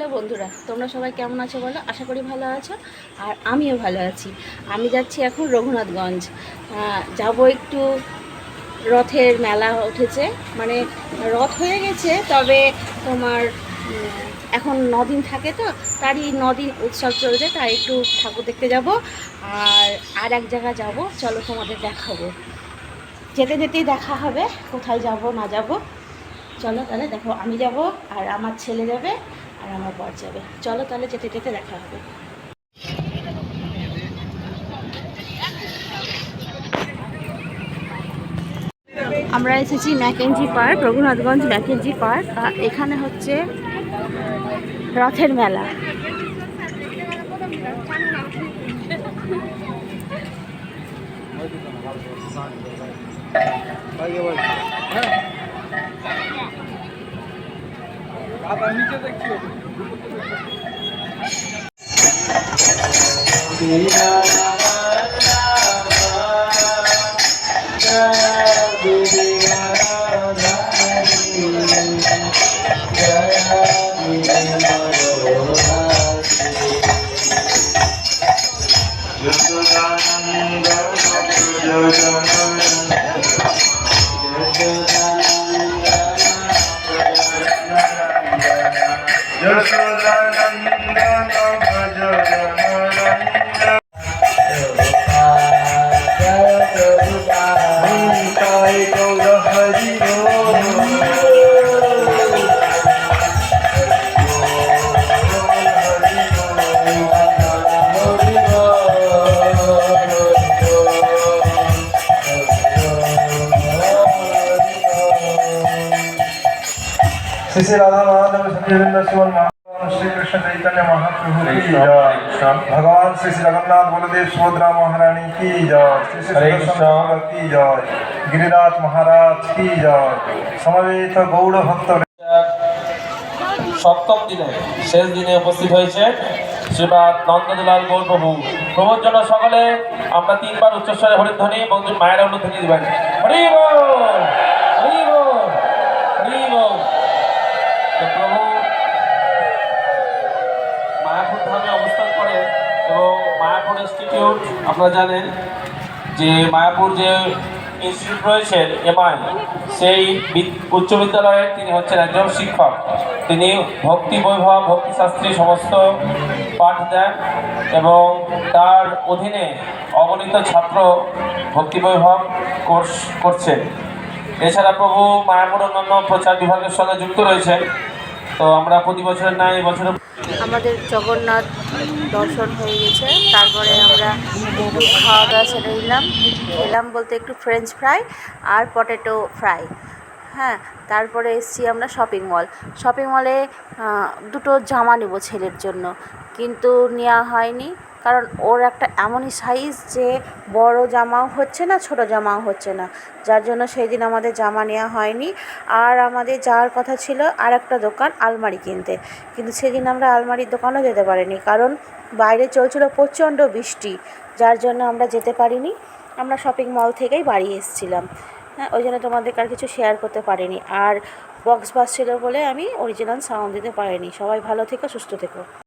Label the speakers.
Speaker 1: Hello বন্ধুরা, তোমরা সবাই কেমন আছো বলো? আশা করি ভালো আছো। আর আমিও ভালো আছি। আমি যাচ্ছি এখন রঘুনাথগঞ্জ। যাব একটু, রথের মেলা উঠেছে, মানে রথ হয়ে গেছে, তবে তোমার এখন 9 দিন থাকে, তো তারই 9 দিন উৎসব চলছে, তাই একটু ঠাকুর দেখতে যাব। আর এক জায়গায় যাব, চলো তোমাদের দেখাবো। যেতে যেতেই দেখা হবে কোথায় যাব না যাব। চলো তাহলে দেখো, আমি যাব আর আমার ছেলে যাবে আর আমার বর যাবে। চলো তাহলে যেতে যেতে দেখা হবে। আমরা এসেছি Mackenzie Park, Raghunathganj Mackenzie Park. এখানে হচ্ছে রথের মেলা।
Speaker 2: श्री राधा माधव संजीवन सुवन श्री कृष्ण चैतन्य महाप्रभु की जय। भगवान श्री जगन्नाथ बलदेव सुभद्रा महारानी की जय। श्री श्री की जय। गिरिराज महाराज की जय। समवेत गौड़ भक्त
Speaker 3: সপ্তম দিনে শেষ দিনে উপস্থিত হয়েছে শ্রীপাদ নন্দলাল গৌর প্রভু। প্রভুর জন্য সকলে আমরা 3বার উচ্চস্বরে হরিধ্বনি এবং মায়ের অনুধ্বনি দিবেন। হরি বল, হরি বল, হরি বল। প্রভু মায়াপুর ধামে অবস্থান করে এবং মায়াপুর ইনস্টিটিউট, আপনারা জানেন যে মায়াপুর যে ইনস্টিটিউট রয়েছে এমআই, সেই উচ্চ বিদ্যালয়ের তিনি হচ্ছেন একজন শিক্ষক। তিনি ভক্তি বৈভব, ভক্তিশাস্ত্রী সমস্ত পাঠ দেন এবং তার অধীনে অগণিত ছাত্র ভক্তি বৈভব কোর্স করছে। এছাড়া প্রভু মায়াপুর অন্যান্য প্রচার বিভাগের সঙ্গে যুক্ত রয়েছেন। তো আমরা প্রতি বছরের ন্যায় এবছর
Speaker 1: আমাদের জগন্নাথ দর্শন হয়ে গেছে, তারপরে আমরা একটু খাওয়া দাওয়া সেরে খেলাম বলতে একটু ফ্রেঞ্চ ফ্রাই আর পটেটো ফ্রাই। হ্যাঁ, তারপরে এসেছি আমরা শপিং মলে দুটো জামা নেব ছেলের জন্য, কিন্তু নেওয়া হয়নি, কারণ ওর একটা এমনই সাইজ যে বড় জামাও হচ্ছে না, ছোট জামাও হচ্ছে না, যার জন্য সেই দিন আমাদের জামা নেওয়া হয়নি। আর আমাদের যাওয়ার কথা ছিল আর একটা দোকান আলমারি কিনতে, কিন্তু সেদিন আমরা আলমারির দোকানও যেতে পারিনি, কারণ বাইরে চলছিল প্রচণ্ড বৃষ্টি, যার জন্য আমরা যেতে পারিনি। আমরা শপিং মল থেকেই বাড়ি এসেছিলাম। হ্যাঁ, ওই জন্য তোমাদেরকে আর কিছু শেয়ার করতে পারিনি। আর বক্স বাজছিল বলে আমি অরিজিনাল সাউন্ড দিতে পারিনি। সবাই ভালো থেকো, সুস্থ থেকো।